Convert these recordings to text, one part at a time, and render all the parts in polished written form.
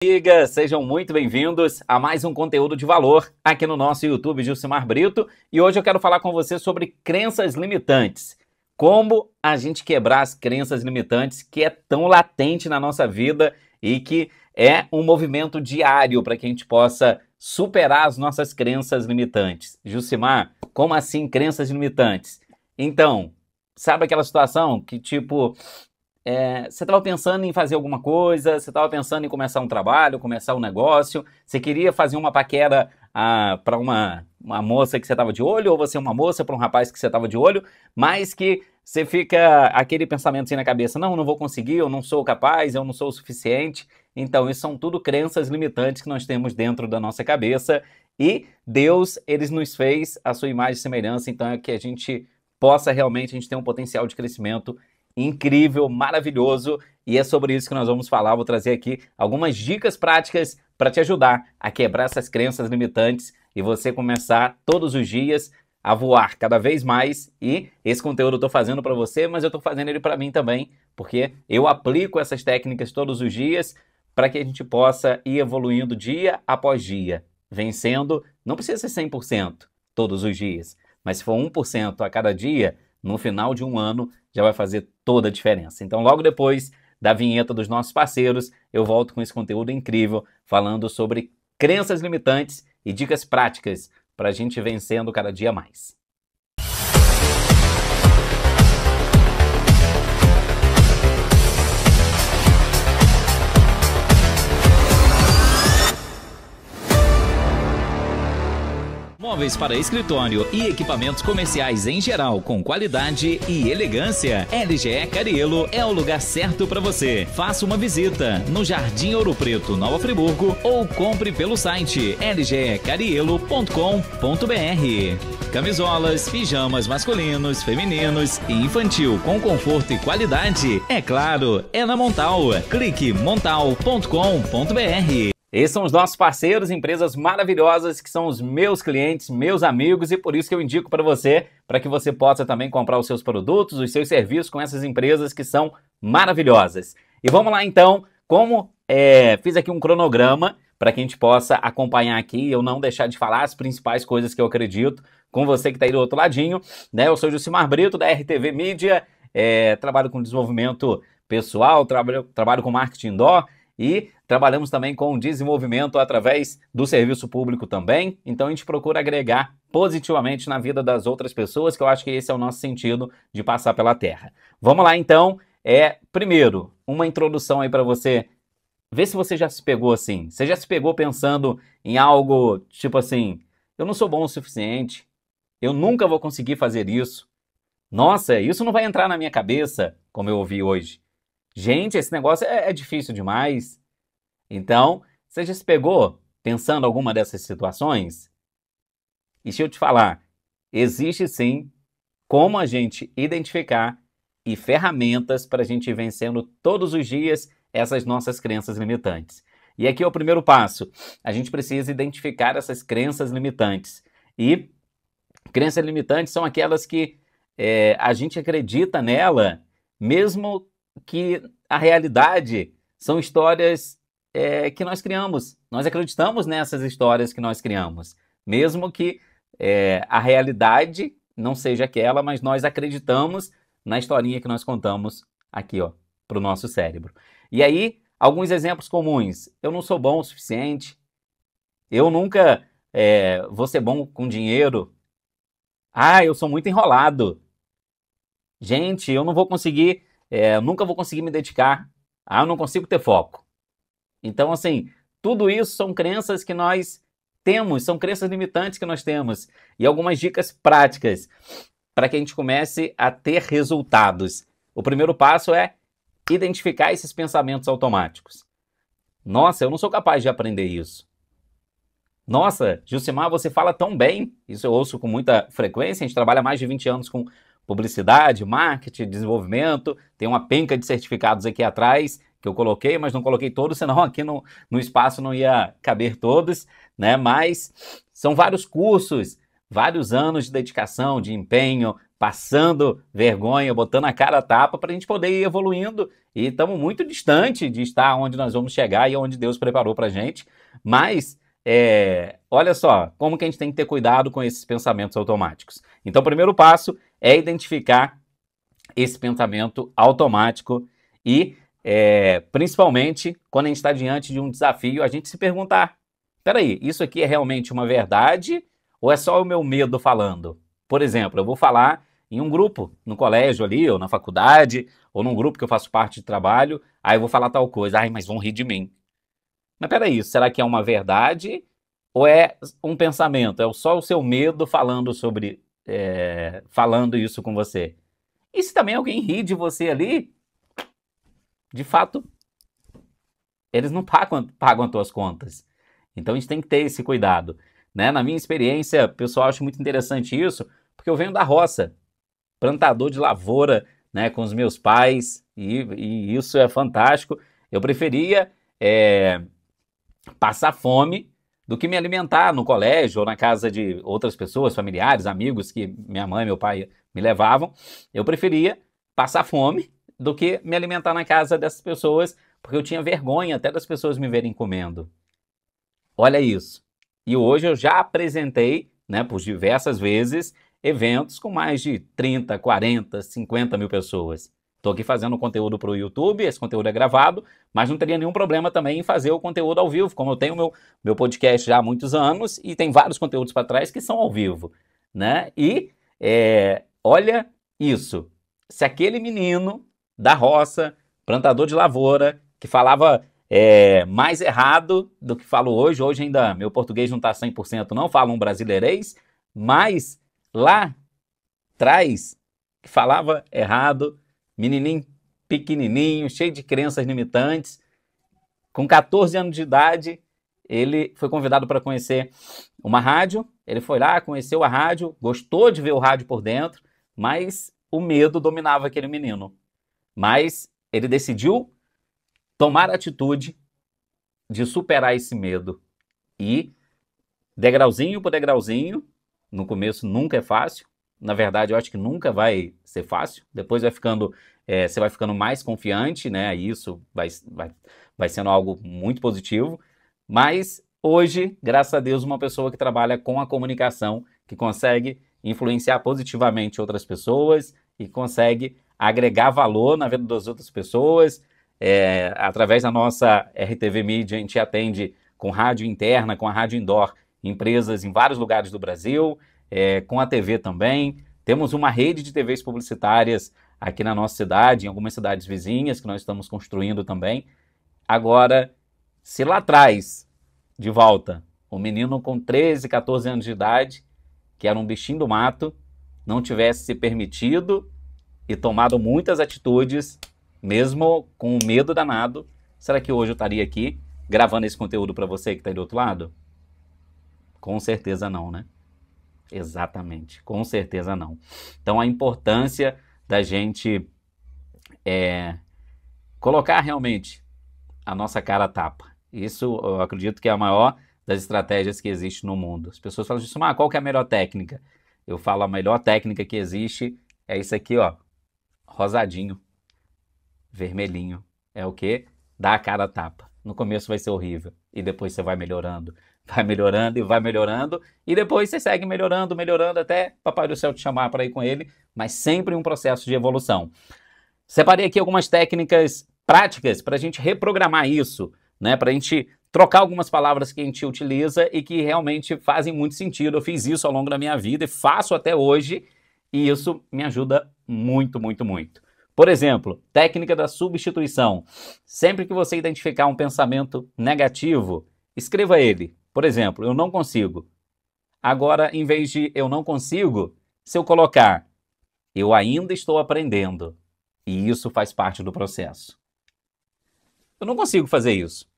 Amigas, sejam muito bem-vindos a mais um conteúdo de valor aqui no nosso YouTube Gilcimar Brito. E hoje eu quero falar com você sobre crenças limitantes. Como a gente quebrar as crenças limitantes que é tão latente na nossa vida e que é um movimento diário para que a gente possa superar as nossas crenças limitantes. Gilcimar, como assim crenças limitantes? Então, sabe aquela situação que tipo... você estava pensando em fazer alguma coisa, você estava pensando em começar um trabalho, começar um negócio, você queria fazer uma paquera para uma moça que você estava de olho, ou você uma moça para um rapaz que você estava de olho, mas que você fica aquele pensamento assim na cabeça, não vou conseguir, eu não sou capaz, eu não sou o suficiente. Então, isso são tudo crenças limitantes que nós temos dentro da nossa cabeça, e Deus, ele nos fez a sua imagem e semelhança, então é que a gente possa realmente, a gente ter um potencial de crescimento incrível, maravilhoso, e é sobre isso que nós vamos falar. Vou trazer aqui algumas dicas práticas para te ajudar a quebrar essas crenças limitantes e você começar todos os dias a voar cada vez mais. E esse conteúdo eu estou fazendo para você, mas eu estou fazendo ele para mim também, porque eu aplico essas técnicas todos os dias para que a gente possa ir evoluindo dia após dia, vencendo. Não precisa ser 100% todos os dias, mas se for 1% a cada dia, no final de um ano, já vai fazer toda a diferença. Então, logo depois da vinheta dos nossos parceiros, eu volto com esse conteúdo incrível, falando sobre crenças limitantes e dicas práticas para a gente vencendo cada dia mais. Móveis para escritório e equipamentos comerciais em geral com qualidade e elegância. LGE Cariello é o lugar certo para você. Faça uma visita no Jardim Ouro Preto, Nova Friburgo, ou compre pelo site lgecariello.com.br. Camisolas, pijamas masculinos, femininos e infantil com conforto e qualidade. É claro, é na Montal. Clique montal.com.br. Esses são os nossos parceiros, empresas maravilhosas que são os meus clientes, meus amigos, e por isso que eu indico para você, para que você possa também comprar os seus produtos, os seus serviços com essas empresas que são maravilhosas. E vamos lá então, fiz aqui um cronograma para que a gente possa acompanhar aqui e eu não deixar de falar as principais coisas que eu acredito com você que está aí do outro ladinho, né? Eu sou o Gilcimar Brito, da RTV Mídia, trabalho com desenvolvimento pessoal, trabalho com marketing indoor, e trabalhamos também com desenvolvimento através do serviço público também. Então a gente procura agregar positivamente na vida das outras pessoas, que eu acho que esse é o nosso sentido de passar pela Terra. Vamos lá então, primeiro, uma introdução aí para você, ver se você já se pegou assim. Você já se pegou pensando em algo tipo assim, eu não sou bom o suficiente, eu nunca vou conseguir fazer isso. Nossa, isso não vai entrar na minha cabeça, como eu ouvi hoje. Gente, esse negócio é difícil demais. Então, você já se pegou pensando em alguma dessas situações? E deixa eu te falar, existe sim como a gente identificar e ferramentas para a gente ir vencendo todos os dias essas nossas crenças limitantes. E aqui é o primeiro passo. A gente precisa identificar essas crenças limitantes. E crenças limitantes são aquelas que a gente acredita nela, mesmo que a realidade são histórias que nós criamos. Nós acreditamos nessas histórias que nós criamos. Mesmo que a realidade não seja aquela, mas nós acreditamos na historinha que nós contamos aqui, para o nosso cérebro. E aí, alguns exemplos comuns. Eu não sou bom o suficiente. Eu nunca vou ser bom com dinheiro. Eu sou muito enrolado. Gente, eu não vou conseguir... nunca vou conseguir me dedicar. Eu não consigo ter foco. Então, assim, tudo isso são crenças que nós temos, são crenças limitantes que nós temos. E algumas dicas práticas para que a gente comece a ter resultados. O primeiro passo é identificar esses pensamentos automáticos. Nossa, eu não sou capaz de aprender isso. Nossa, Gilcimar, você fala tão bem. Isso eu ouço com muita frequência. A gente trabalha mais de 20 anos com publicidade, marketing, desenvolvimento, tem uma penca de certificados aqui atrás que eu coloquei, mas não coloquei todos, senão aqui no espaço não ia caber todos, né? Mas são vários cursos, vários anos de dedicação, de empenho, passando vergonha, botando a cara a tapa para a gente poder ir evoluindo. E estamos muito distante de estar onde nós vamos chegar e onde Deus preparou para a gente. Mas, olha só, como que a gente tem que ter cuidado com esses pensamentos automáticos. Então, o primeiro passo é identificar esse pensamento automático e, principalmente, quando a gente está diante de um desafio, a gente se perguntar, peraí, isso aqui é realmente uma verdade ou é só o meu medo falando? Por exemplo, eu vou falar em um grupo, no colégio ali, ou na faculdade, ou num grupo que eu faço parte de trabalho, aí eu vou falar tal coisa, ai, mas vão rir de mim. Mas peraí, será que é uma verdade ou é um pensamento? É só o seu medo falando falando isso com você? E se também alguém ri de você ali, de fato, eles não pagam as tuas contas. Então a gente tem que ter esse cuidado. Né? Na minha experiência, pessoal, acho muito interessante isso, porque eu venho da roça, plantador de lavoura, né, com os meus pais, e isso é fantástico. Eu preferia passar fome do que me alimentar no colégio ou na casa de outras pessoas, familiares, amigos que minha mãe e meu pai me levavam. Eu preferia passar fome do que me alimentar na casa dessas pessoas, porque eu tinha vergonha até das pessoas me verem comendo. Olha isso. E hoje eu já apresentei, né, por diversas vezes, eventos com mais de 30, 40, 50 mil pessoas. Estou aqui fazendo conteúdo para o YouTube, esse conteúdo é gravado, mas não teria nenhum problema também em fazer o conteúdo ao vivo, como eu tenho meu podcast já há muitos anos e tem vários conteúdos para trás que são ao vivo. Né? E olha isso, se aquele menino da roça, plantador de lavoura, que falava mais errado do que falo hoje. Hoje ainda meu português não está 100%, não falo um brasileirês, mas lá atrás que falava errado, menininho pequenininho, cheio de crenças limitantes, com 14 anos de idade, ele foi convidado para conhecer uma rádio, ele foi lá, conheceu a rádio, gostou de ver o rádio por dentro, mas o medo dominava aquele menino. Mas ele decidiu tomar a atitude de superar esse medo e, degrauzinho por degrauzinho, no começo nunca é fácil, na verdade eu acho que nunca vai ser fácil, depois você vai ficando mais confiante, né, e isso vai sendo algo muito positivo, mas hoje, graças a Deus, uma pessoa que trabalha com a comunicação, que consegue influenciar positivamente outras pessoas e consegue agregar valor na vida das outras pessoas. Através da nossa RTV Mídia, a gente atende com rádio interna, com a rádio indoor, empresas em vários lugares do Brasil, com a TV também. Temos uma rede de TVs publicitárias aqui na nossa cidade, em algumas cidades vizinhas, que nós estamos construindo também. Agora, se lá atrás, de volta, um menino com 13, 14 anos de idade, que era um bichinho do mato, não tivesse se permitido e tomado muitas atitudes, mesmo com um medo danado, será que hoje eu estaria aqui gravando esse conteúdo para você que está aí do outro lado? Com certeza não, né? Exatamente, com certeza não. Então a importância da gente colocar realmente a nossa cara a tapa. Isso eu acredito que é a maior das estratégias que existe no mundo. As pessoas falam assim, qual que é a melhor técnica? Eu falo, a melhor técnica que existe é isso aqui, ó, rosadinho, vermelhinho. É o quê? Dá a cara a tapa. No começo vai ser horrível e depois você vai melhorando e vai melhorando e depois você segue melhorando até Papai do Céu te chamar para ir com ele, mas sempre um processo de evolução. Separei aqui algumas técnicas práticas para a gente reprogramar isso, né? Para a gente trocar algumas palavras que a gente utiliza e que realmente fazem muito sentido. Eu fiz isso ao longo da minha vida e faço até hoje e isso me ajuda muito, muito, muito. Por exemplo, técnica da substituição. Sempre que você identificar um pensamento negativo, escreva ele. Por exemplo, eu não consigo. Agora, em vez de eu não consigo, se eu colocar eu ainda estou aprendendo e isso faz parte do processo. Eu não consigo fazer isso.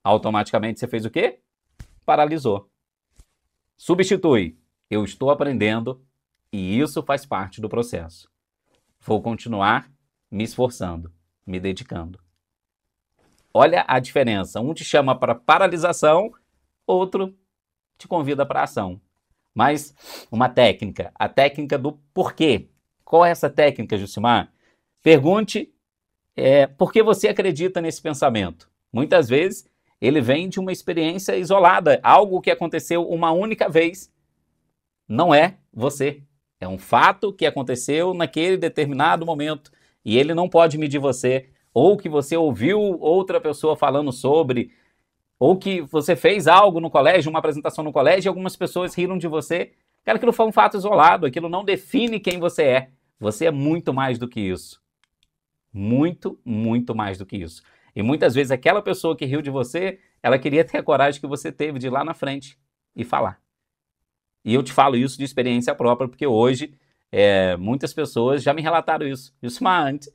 Automaticamente você fez o quê? Paralisou. Substitui. Eu estou aprendendo e isso faz parte do processo. Vou continuar me esforçando, me dedicando. Olha a diferença. Um te chama para paralisação, outro te convida para ação. Mas uma técnica, a técnica do porquê. Qual é essa técnica, Jucimar? Pergunte por que você acredita nesse pensamento. Muitas vezes ele vem de uma experiência isolada, algo que aconteceu uma única vez. Não é você. É um fato que aconteceu naquele determinado momento e ele não pode medir você, ou que você ouviu outra pessoa falando sobre, ou que você fez algo no colégio, uma apresentação no colégio, e algumas pessoas riram de você. Cara, aquilo foi um fato isolado, aquilo não define quem você é. Você é muito mais do que isso. Muito, muito mais do que isso. E muitas vezes aquela pessoa que riu de você, ela queria ter a coragem que você teve de ir lá na frente e falar. E eu te falo isso de experiência própria, porque hoje muitas pessoas já me relataram isso. Isso antes.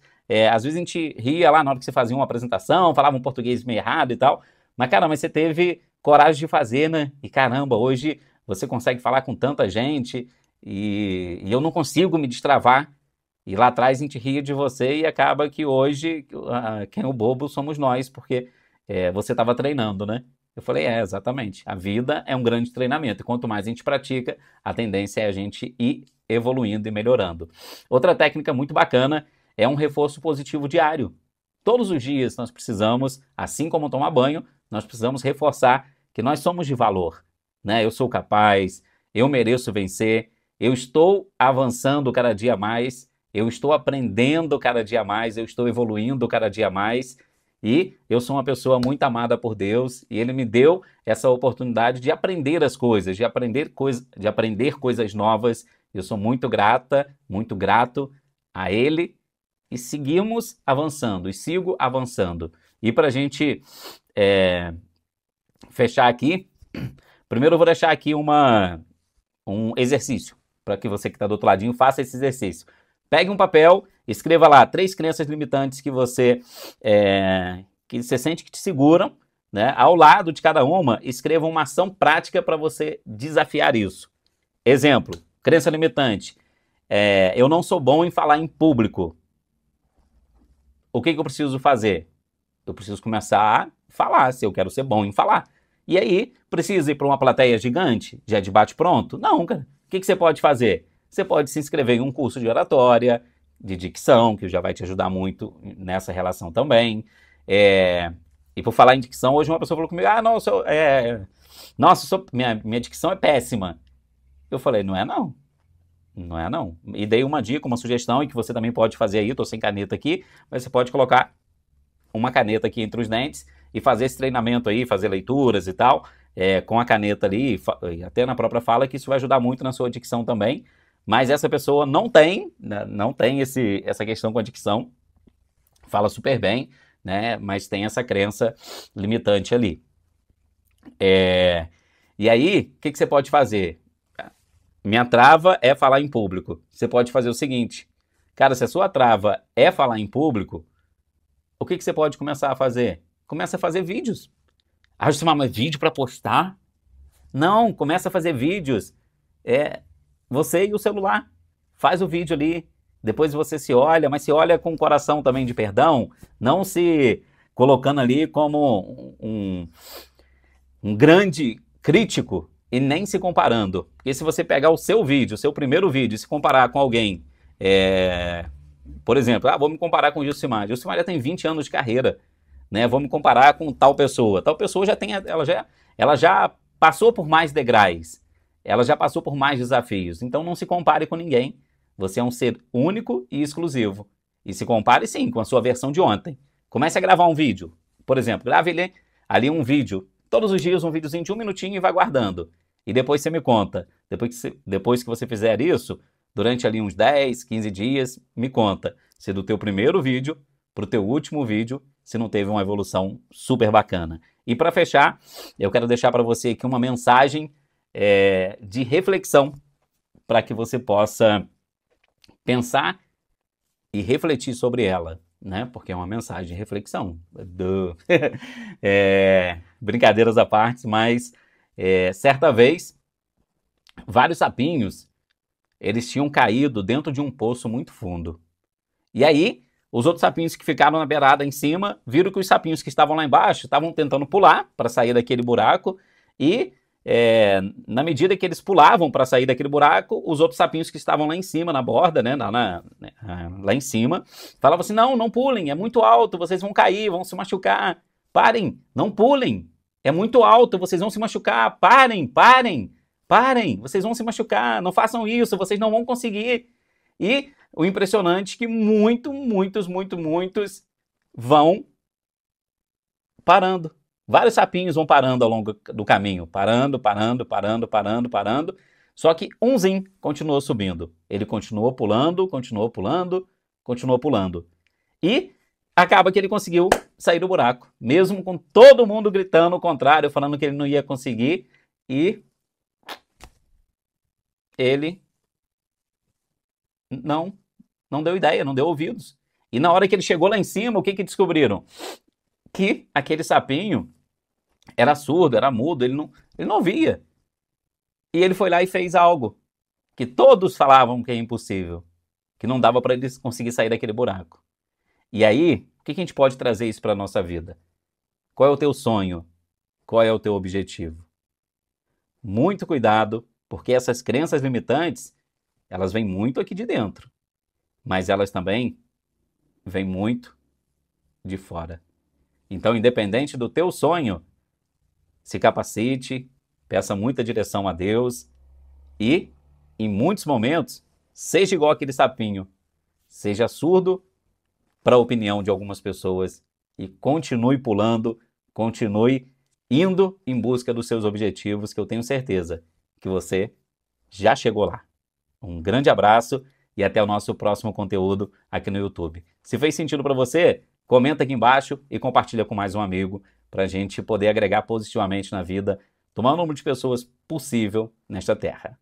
Às vezes a gente ria lá na hora que você fazia uma apresentação, falava um português meio errado e tal, mas caramba, você teve coragem de fazer, né? E caramba, hoje você consegue falar com tanta gente e eu não consigo me destravar. E lá atrás a gente ria de você e acaba que hoje quem é o bobo somos nós, porque você estava treinando, né? Eu falei, exatamente. A vida é um grande treinamento. E quanto mais a gente pratica, a tendência é a gente ir evoluindo e melhorando. Outra técnica muito bacana é um reforço positivo diário. Todos os dias nós precisamos, assim como tomar banho, nós precisamos reforçar que nós somos de valor, né? Eu sou capaz, eu mereço vencer, eu estou avançando cada dia mais, eu estou aprendendo cada dia mais, eu estou evoluindo cada dia mais e eu sou uma pessoa muito amada por Deus e Ele me deu essa oportunidade de aprender as coisas, de aprender coisas novas. Eu sou muito grata, muito grato a Ele e seguimos avançando, e sigo avançando. E para a gente fechar aqui, primeiro eu vou deixar aqui um exercício para que você que está do outro ladinho faça esse exercício. Pegue um papel, escreva lá 3 crenças limitantes que você sente que te seguram, né? Ao lado de cada uma, escreva uma ação prática para você desafiar isso. Exemplo, crença limitante. Eu não sou bom em falar em público. O que eu preciso fazer? Eu preciso começar a falar, se eu quero ser bom em falar. E aí, precisa ir para uma plateia gigante? Já de bate-pronto? Não, cara. O que você pode fazer? Você pode se inscrever em um curso de oratória, de dicção, que já vai te ajudar muito nessa relação também. E por falar em dicção, hoje uma pessoa falou comigo, minha dicção é péssima. Eu falei, não é não. Não é não. E dei uma dica, uma sugestão, e que você também pode fazer aí, eu tô sem caneta aqui, mas você pode colocar uma caneta aqui entre os dentes e fazer esse treinamento aí, fazer leituras e tal, com a caneta ali, e até na própria fala, que isso vai ajudar muito na sua dicção também. Mas essa pessoa não tem essa questão com a dicção, fala super bem, né? Mas tem essa crença limitante ali. E aí, o que você pode fazer? Minha trava é falar em público. Você pode fazer o seguinte, cara, se a sua trava é falar em público, o que você pode começar a fazer? Começa a fazer vídeos. Mas vídeo para postar? Não, começa a fazer vídeos. Você e o celular. Faz o vídeo ali. Depois você se olha, mas se olha com o coração também de perdão, não se colocando ali como um grande crítico e nem se comparando. Porque se você pegar o seu vídeo, o seu primeiro vídeo, e se comparar com alguém, por exemplo, vou me comparar com o Jucimar. Jucimar já tem 20 anos de carreira, né? Vou me comparar com tal pessoa. Tal pessoa ela já passou por mais degraus, ela já passou por mais desafios. Então não se compare com ninguém. Você é um ser único e exclusivo. E se compare sim com a sua versão de ontem. Comece a gravar um vídeo. Por exemplo, grave ali um vídeo. Todos os dias um videozinho de 1 minutinho e vai guardando. E depois você me conta. Depois que você fizer isso, durante ali uns 10, 15 dias, me conta se do teu primeiro vídeo para o teu último vídeo, se não teve uma evolução super bacana. E para fechar, eu quero deixar para você aqui uma mensagem de reflexão para que você possa pensar e refletir sobre ela, né? Porque é uma mensagem de reflexão. Brincadeiras à parte, mas certa vez, vários sapinhos, eles tinham caído dentro de um poço muito fundo. E aí, os outros sapinhos que ficaram na beirada em cima, viram que os sapinhos que estavam lá embaixo estavam tentando pular para sair daquele buraco e na medida que eles pulavam para sair daquele buraco, os outros sapinhos que estavam lá em cima, na borda, né, lá em cima, falavam assim, não, não pulem, é muito alto, vocês vão cair, vão se machucar, parem, não pulem, é muito alto, vocês vão se machucar, parem, vocês vão se machucar, não façam isso, vocês não vão conseguir. E o impressionante é que muitos vão parando. Vários sapinhos vão parando ao longo do caminho, parando. Só que umzinho continuou subindo. Ele continuou pulando. E acaba que ele conseguiu sair do buraco, mesmo com todo mundo gritando o contrário, falando que ele não ia conseguir. E ele não deu ideia, não deu ouvidos. E na hora que ele chegou lá em cima, o que descobriram? Que aquele sapinho era surdo, era mudo, ele não via. E ele foi lá e fez algo que todos falavam que é impossível, que não dava para ele conseguir sair daquele buraco. E aí, o que a gente pode trazer isso para a nossa vida? Qual é o teu sonho? Qual é o teu objetivo? Muito cuidado, porque essas crenças limitantes, elas vêm muito aqui de dentro, mas elas também vêm muito de fora. Então, independente do teu sonho, se capacite, peça muita direção a Deus e, em muitos momentos, seja igual aquele sapinho, seja surdo para a opinião de algumas pessoas e continue pulando, continue indo em busca dos seus objetivos, que eu tenho certeza que você já chegou lá. Um grande abraço e até o nosso próximo conteúdo aqui no YouTube. Se fez sentido para você, comenta aqui embaixo e compartilha com mais um amigo para a gente poder agregar positivamente na vida, tomar o número de pessoas possível nesta terra.